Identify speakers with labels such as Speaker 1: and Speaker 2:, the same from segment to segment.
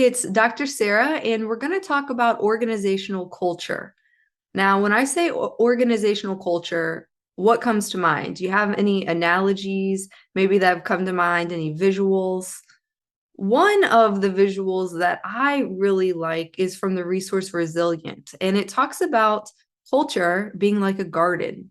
Speaker 1: it's Dr. Sarah, and we're going to talk about organizational culture. Now, when I say organizational culture, what comes to mind? Do you have any analogies maybe that have come to mind, any visuals? One of the visuals that I really like is from the resource Resilient, and it talks about culture being like a garden.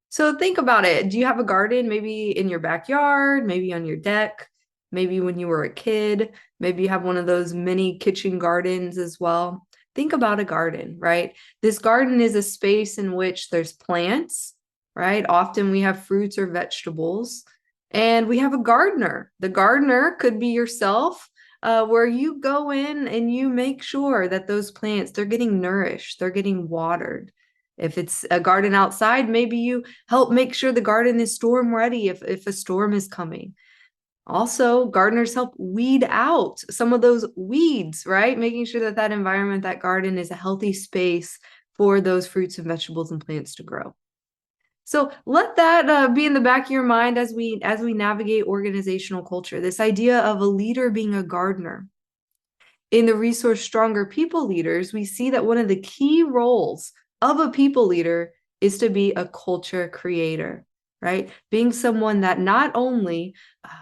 Speaker 1: So think about it. Do you have a garden maybe in your backyard, maybe on your deck, maybe when you were a kid? Maybe you have one of those mini kitchen gardens as well. Think about a garden, right? This garden is a space in which there's plants, right? Often we have fruits or vegetables, and we have a gardener. The gardener could be yourself, where you go in and you make sure that those plants, they're getting nourished, they're getting watered. If it's a garden outside, maybe you help make sure the garden is storm ready if a storm is coming. Also, gardeners help weed out some of those weeds, right? Making sure that that environment, that garden is a healthy space for those fruits and vegetables and plants to grow. So let that be in the back of your mind as we navigate organizational culture. This idea of a leader being a gardener. In the resource Stronger People Leaders, we see that one of the key roles of a people leader is to be a culture creator, right? Being someone that not only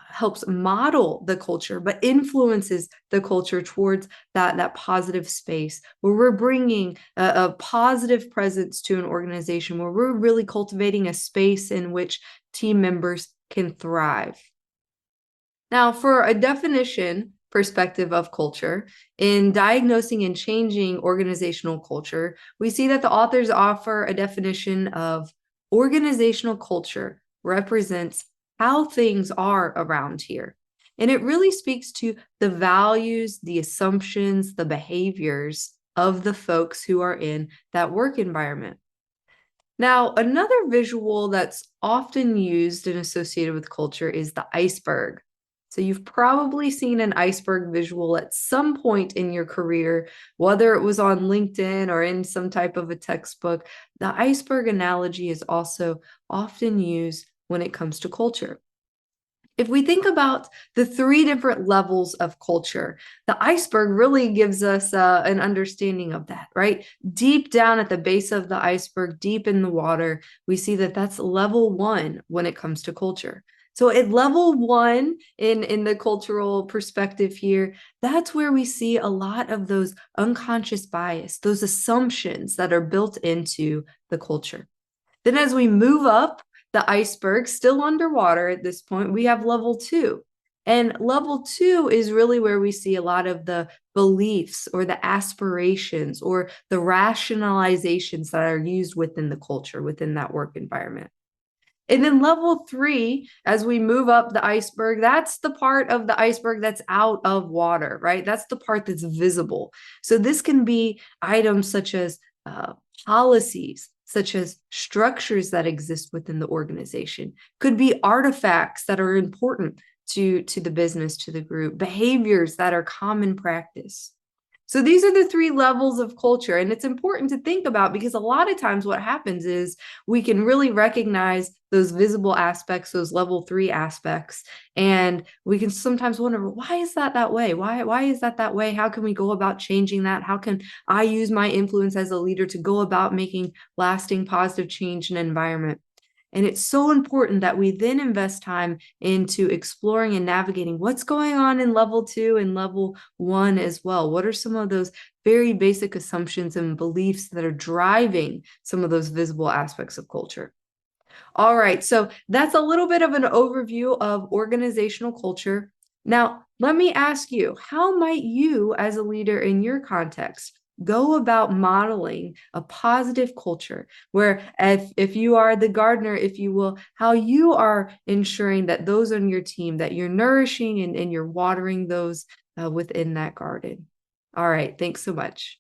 Speaker 1: helps model the culture, but influences the culture towards that positive space where we're bringing a positive presence to an organization, where we're really cultivating a space in which team members can thrive. Now, for a definition perspective of culture, in diagnosing and changing organizational culture, we see that the authors offer a definition of organizational culture represents how things are around here. And it really speaks to the values, the assumptions, the behaviors of the folks who are in that work environment. Now, another visual that's often used and associated with culture is the iceberg. So you've probably seen an iceberg visual at some point in your career, whether it was on LinkedIn or in some type of a textbook. The iceberg analogy is also often used when it comes to culture. If we think about the three different levels of culture, the iceberg really gives us an understanding of that, right? Deep down at the base of the iceberg, deep in the water, we see that that's level one when it comes to culture. So at level one, in the cultural perspective here, that's where we see a lot of those unconscious bias, those assumptions that are built into the culture. Then as we move up the iceberg, still underwater at this point, we have level two. And level two is really where we see a lot of the beliefs or the aspirations or the rationalizations that are used within the culture, within that work environment. And then level three, as we move up the iceberg, that's the part of the iceberg that's out of water, right? That's the part that's visible. So this can be items such as policies, such as structures that exist within the organization, could be artifacts that are important to the business, to the group, behaviors that are common practice. So these are the three levels of culture, and it's important to think about because a lot of times what happens is we can really recognize those visible aspects, those level three aspects, and we can sometimes wonder, why is that way? Why is that way? How can we go about changing that? How can I use my influence as a leader to go about making lasting positive change in an environment? And it's so important that we then invest time into exploring and navigating what's going on in level two and level one as well. What are some of those very basic assumptions and beliefs that are driving some of those visible aspects of culture? All right, so that's a little bit of an overview of organizational culture. Now, let me ask you, how might you as a leader in your context go about modeling a positive culture where if you are the gardener, if you will, how you are ensuring that those on your team, that you're nourishing and you're watering those within that garden. All right, thanks so much.